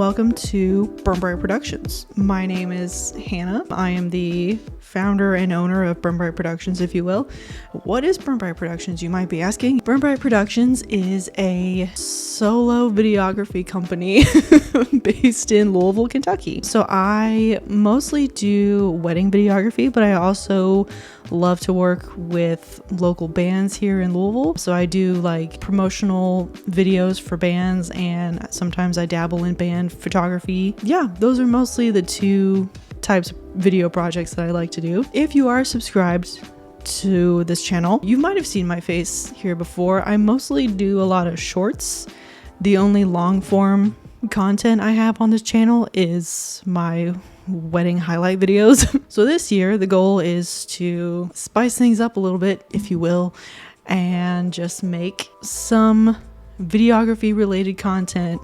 welcome to Burn Bright Productions. My name is Hannah. I am the founder and owner of Burn Bright Productions, if you will. What is Burn Bright Productions, you might be asking? Burn Bright Productions is a solo videography company based in Louisville, Kentucky. So I mostly do wedding videography, but I also love to work with local bands here in Louisville. So I do like promotional videos for bands, and sometimes I dabble in band photography. Yeah, those are mostly the two types of video projects that I like to do. If you are subscribed to this channel, you might have seen my face here before. I mostly do a lot of shorts. The only long form content I have on this channel is my wedding highlight videos. So this year the goal is to spice things up a little bit, if you will, and just make some videography related content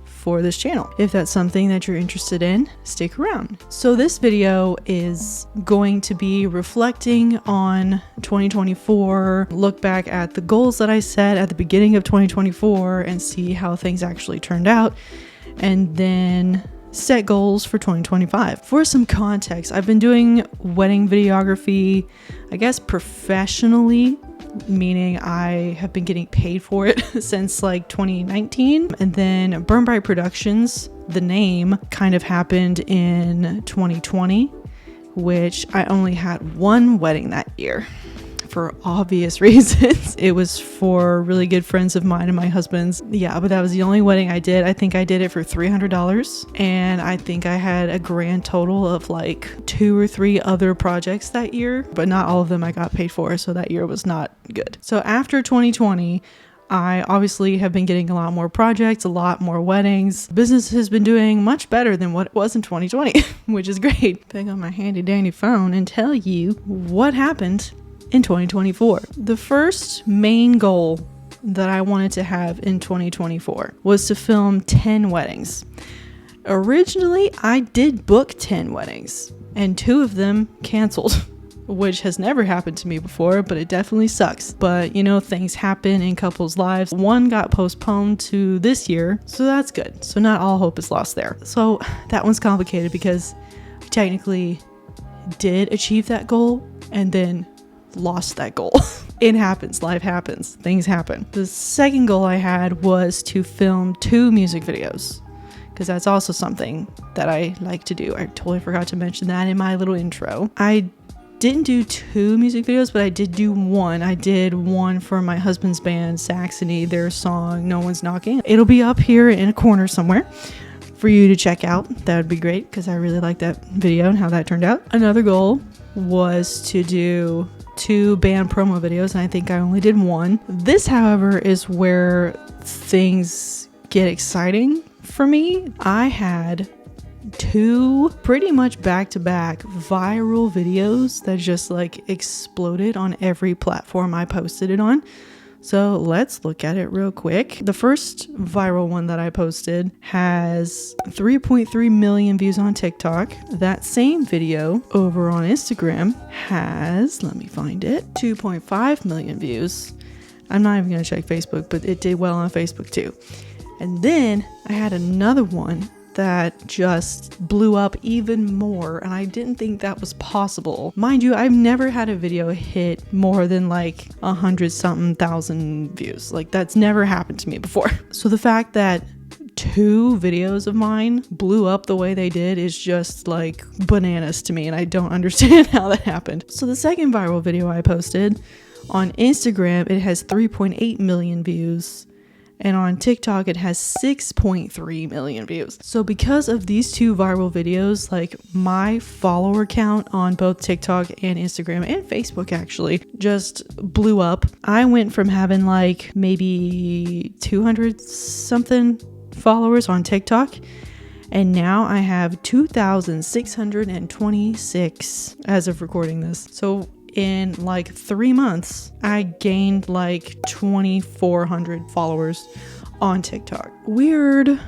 for this channel. If that's something that you're interested in, stick around. So this video is going to be reflecting on 2024, look back at the goals that I set at the beginning of 2024 and see how things actually turned out, and then set goals for 2025. For some context, I've been doing wedding videography, I guess professionally, meaning I have been getting paid for it since like 2019. And then Burn Bright Productions, the name, kind of happened in 2020, which I only had one wedding that year for obvious reasons. It was for really good friends of mine and my husband's. Yeah, but that was the only wedding I did. I think I did it for $300, and I think I had a grand total of like 2 or 3 other projects that year, but not all of them I got paid for, so that year was not good. So after 2020, I obviously have been getting a lot more projects, a lot more weddings. Business has been doing much better than what it was in 2020, which is great. Pick up my handy dandy phone and tell you what happened in 2024. The first main goal that I wanted to have in 2024 was to film 10 weddings. Originally, I did book 10 weddings, and 2 of them canceled, which has never happened to me before, but it definitely sucks. But you know, things happen in couples' lives. One got postponed to this year, so that's good. So not all hope is lost there. So that one's complicated because I technically did achieve that goal and then lost that goal. It happens, life happens, things happen. The second goal I had was to film 2 music videos, because that's also something that I like to do. I totally forgot to mention that in my little intro. I didn't do 2 music videos, but I did do one. I did one for my husband's band, Saxony, their song, No One's Knocking. It'll be up here in a corner somewhere for you to check out. That would be great, because I really like that video and how that turned out. Another goal was to do 2 band promo videos, and I think I only did 1. This, however, is where things get exciting for me. I had 2 pretty much back-to-back viral videos that just like exploded on every platform I posted it on. So let's look at it real quick. The first viral one that I posted has 3.3 million views on TikTok. That same video over on Instagram has, let me find it, 2.5 million views. I'm not even going to check Facebook, but it did well on Facebook too. And then I had another one that just blew up even more, and I didn't think that was possible. Mind you, I've never had a video hit more than like 100-something thousand views. Like, that's never happened to me before. So the fact that 2 videos of mine blew up the way they did is just like bananas to me, and I don't understand how that happened. So the second viral video I posted on Instagram, it has 3.8 million views. And on TikTok, it has 6.3 million views. So because of these 2 viral videos, like my follower count on both TikTok and Instagram and Facebook actually just blew up. I went from having like maybe 200 something followers on TikTok, and now I have 2,626 as of recording this. So in like 3 months, I gained like 2,400 followers on TikTok. Weird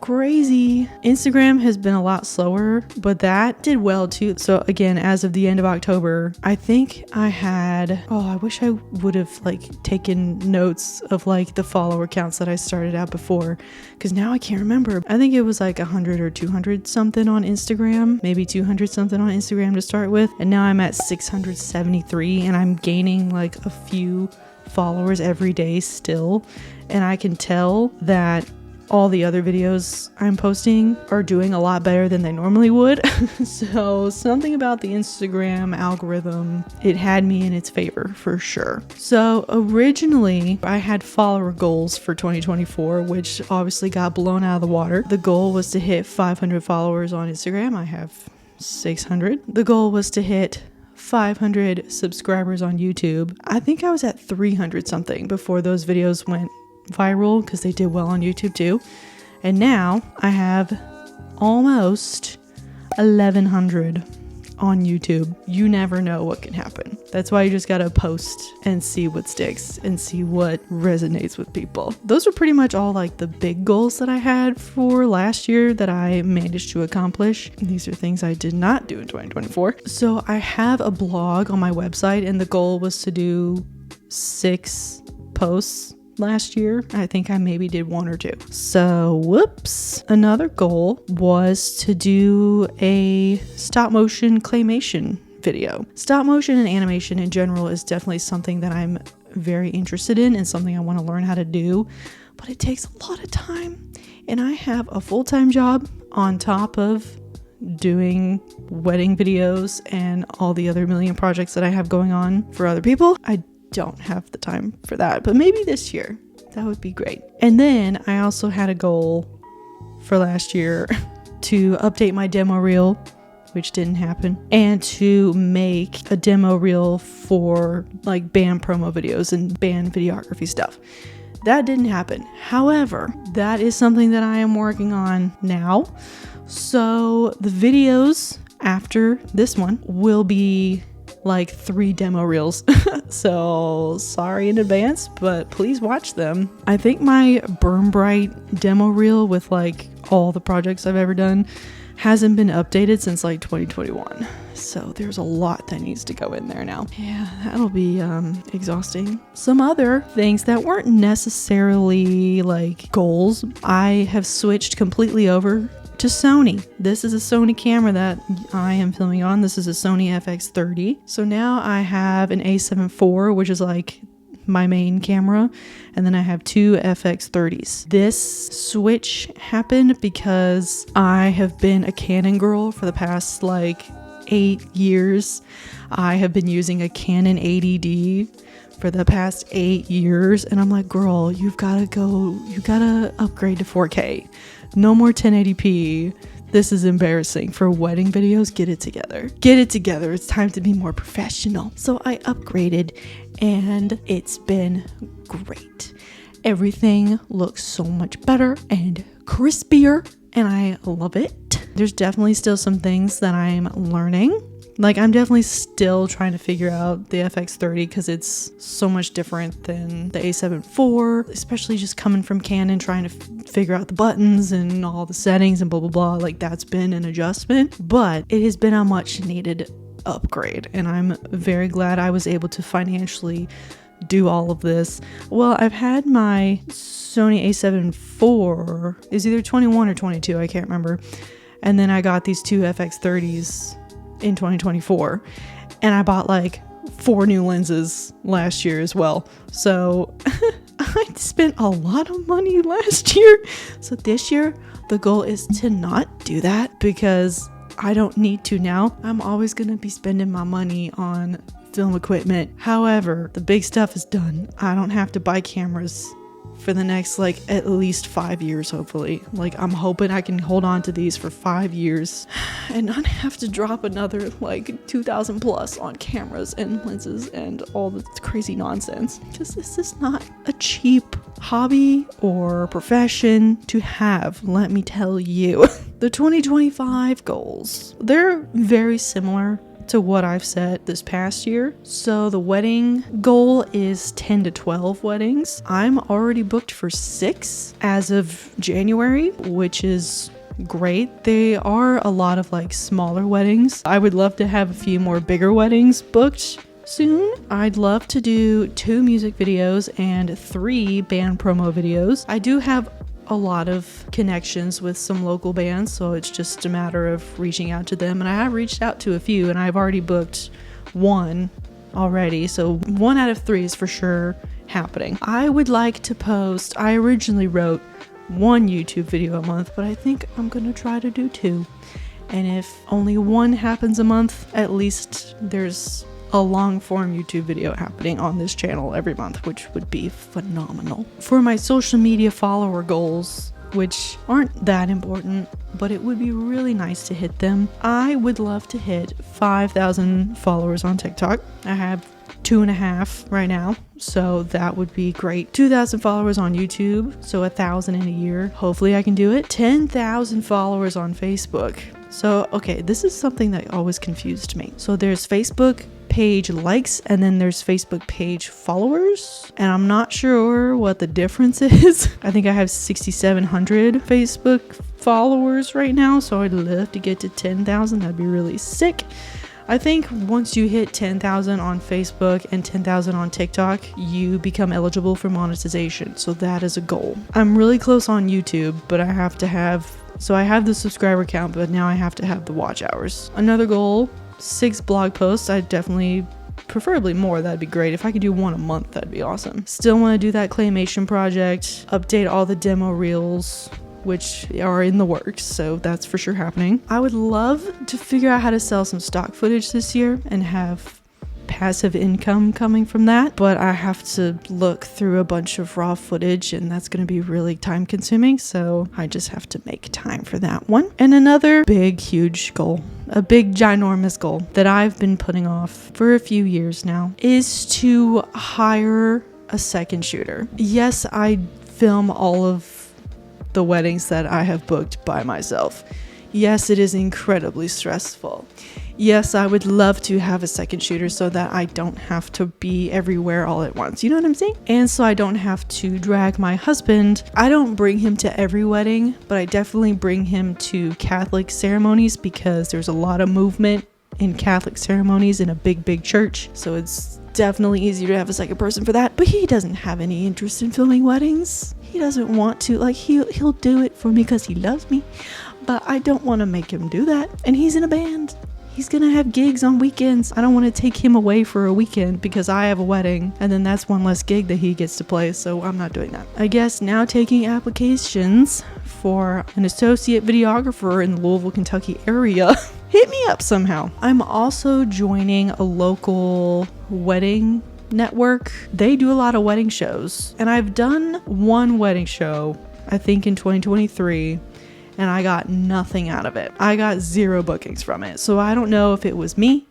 crazy. Instagram has been a lot slower, but that did well too. So again, as of the end of October, I think I had, I wish I would have like taken notes of like the follower counts that I started out before, because now I can't remember. I think it was like 100 or 200 something on Instagram, maybe 200 something on Instagram to start with. And now I'm at 673 and I'm gaining like a few followers every day still. And I can tell that all the other videos I'm posting are doing a lot better than they normally would. So something about the Instagram algorithm, it had me in its favor for sure. So originally I had follower goals for 2024, which obviously got blown out of the water. The goal was to hit 500 followers on Instagram. I have 600. The goal was to hit 500 subscribers on YouTube. I think I was at 300 something before those videos went viral, because they did well on YouTube too. And now I have almost 1100 on YouTube. You never know what can happen. That's why you just gotta post and see what sticks and see what resonates with people. Those are pretty much all like the big goals that I had for last year that I managed to accomplish. These are things I did not do in 2024. So I have a blog on my website, and the goal was to do 6 posts last year. I think I maybe did 1 or 2. So whoops. Another goal was to do a stop motion claymation video. Stop motion and animation in general is definitely something that I'm very interested in and something I want to learn how to do, but it takes a lot of time, and I have a full-time job on top of doing wedding videos and all the other million projects that I have going on for other people. I don't have the time for that, but maybe this year that would be great. And then I also had a goal for last year to update my demo reel, which didn't happen, and to make a demo reel for like band promo videos and band videography stuff. That didn't happen. However, that is something that I am working on now. So the videos after this one will be like 3 demo reels. So sorry in advance, but please watch them. I think my Burn Bright demo reel with like all the projects I've ever done hasn't been updated since like 2021. So there's a lot that needs to go in there now. Yeah, that'll be exhausting. Some other things that weren't necessarily like goals, I have switched completely over to Sony. This is a Sony camera that I am filming on. This is a Sony FX30. So now I have an A7 IV, which is like my main camera, and then I have 2 FX30s. This switch happened because I have been a Canon girl for the past like 8 years. I have been using a Canon 80D for the past 8 years, and I'm like, girl, you gotta upgrade to 4K. No more 1080p. This is embarrassing. For wedding videos, get it together. Get it together. It's time to be more professional. So I upgraded, and it's been great. Everything looks so much better and crispier, and I love it. There's definitely still some things that I'm learning. Like, I'm definitely still trying to figure out the FX30 because it's so much different than the A7 IV, especially just coming from Canon, trying to figure out the buttons and all the settings and blah, blah, blah. Like, that's been an adjustment, but it has been a much needed upgrade, and I'm very glad I was able to financially do all of this. Well, I've had my Sony A7 IV, is either 21 or 22, I can't remember. And then I got these 2 FX30s in 2024, and I bought like 4 new lenses last year as well. So I spent a lot of money last year. So this year the goal is to not do that, because I don't need to now. I'm always going to be spending my money on film equipment. However, the big stuff is done. I don't have to buy cameras for the next like at least 5 years, hopefully. Like, I'm hoping I can hold on to these for 5 years and not have to drop another like 2,000 plus on cameras and lenses and all the crazy nonsense, because this is not a cheap hobby or profession to have, let me tell you. The 2025 goals, they're very similar to what I've set this past year. So the wedding goal is 10 to 12 weddings. I'm already booked for 6 as of January, which is great. They are a lot of like smaller weddings. I would love to have a few more bigger weddings booked soon. I'd love to do 2 music videos and 3 band promo videos. I do have a lot of connections with some local bands, so it's just a matter of reaching out to them, and I have reached out to a few and I've already booked 1 already, so 1 out of 3 is for sure happening. I would like to post, I originally wrote 1 YouTube video a month, but I think I'm gonna try to do 2, and if only 1 happens a month, at least there's a long form YouTube video happening on this channel every month, which would be phenomenal. For my social media follower goals, which aren't that important, but it would be really nice to hit them, I would love to hit 5,000 followers on TikTok. I have 2.5 right now, so that would be great. 2,000 followers on YouTube, so 1,000 in a year. Hopefully I can do it. 10,000 followers on Facebook. So, okay, this is something that always confused me. So there's Facebook page likes and then there's Facebook page followers, and I'm not sure what the difference is. I think I have 6,700 Facebook followers right now, so I'd love to get to 10,000. That'd be really sick. I think once you hit 10,000 on Facebook and 10,000 on TikTok, you become eligible for monetization. So that is a goal. I'm really close on YouTube, but I have to have, so I have the subscriber count, but now I have to have the watch hours. Another goal, 6 blog posts. I definitely, preferably more, that'd be great. If I could do 1 a month, that'd be awesome. Still want to do that claymation project, update all the demo reels, which are in the works, so that's for sure happening. I would love to figure out how to sell some stock footage this year and have passive income coming from that, but I have to look through a bunch of raw footage and that's going to be really time consuming, so I just have to make time for that one. And another big huge goal, a big ginormous goal that I've been putting off for a few years now, is to hire a second shooter. Yes, I film all of the weddings that I have booked by myself. Yes, it is incredibly stressful. Yes, I would love to have a second shooter so that I don't have to be everywhere all at once. You know what I'm saying? And so I don't have to drag my husband. I don't bring him to every wedding, but I definitely bring him to Catholic ceremonies because there's a lot of movement in Catholic ceremonies in a big church. So it's definitely easier to have a second person for that. But he doesn't have any interest in filming weddings. He doesn't want to. Like, he'll do it for me because he loves me. But I don't want to make him do that. And he's in a band. He's gonna have gigs on weekends. I don't want to take him away for a weekend because I have a wedding, and then that's one less gig that he gets to play, so I'm not doing that. I guess now taking applications for an associate videographer in the Louisville, Kentucky area. Hit me up somehow. I'm also joining a local wedding network. They do a lot of wedding shows, and I've done one wedding show, I think in 2023, and I got nothing out of it. I got 0 bookings from it. So I don't know if it was me.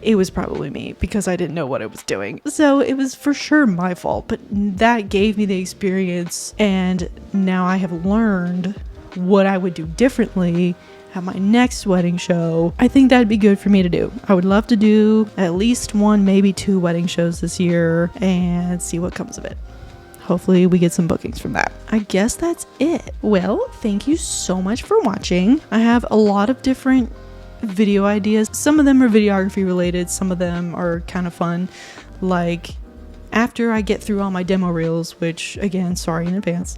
It was probably me because I didn't know what I was doing. So it was for sure my fault, but that gave me the experience, and now I have learned what I would do differently at my next wedding show. I think that'd be good for me to do. I would love to do at least 1, maybe 2 wedding shows this year and see what comes of it. Hopefully we get some bookings from that. I guess that's it. Well, thank you so much for watching. I have a lot of different video ideas. Some of them are videography related. Some of them are kind of fun. Like after I get through all my demo reels, which again, sorry in advance,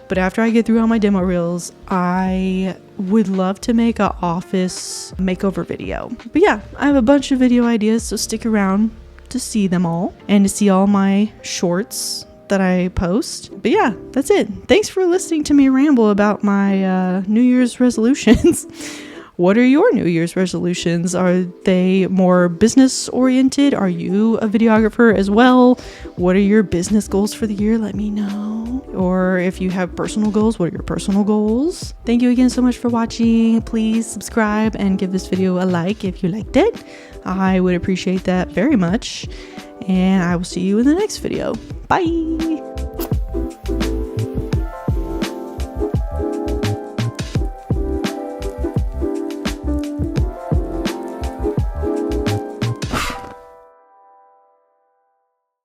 but after I get through all my demo reels, I would love to make an office makeover video. But yeah, I have a bunch of video ideas, so stick around to see them all and to see all my shorts that I post. But yeah, that's it. Thanks for listening to me ramble about my New Year's resolutions. What are your New Year's resolutions? Are they more business oriented? Are you a videographer as well? What are your business goals for the year? Let me know. Or if you have personal goals, what are your personal goals? Thank you again so much for watching. Please subscribe and give this video a like if you liked it. I would appreciate that very much. And I will see you in the next video. Bye!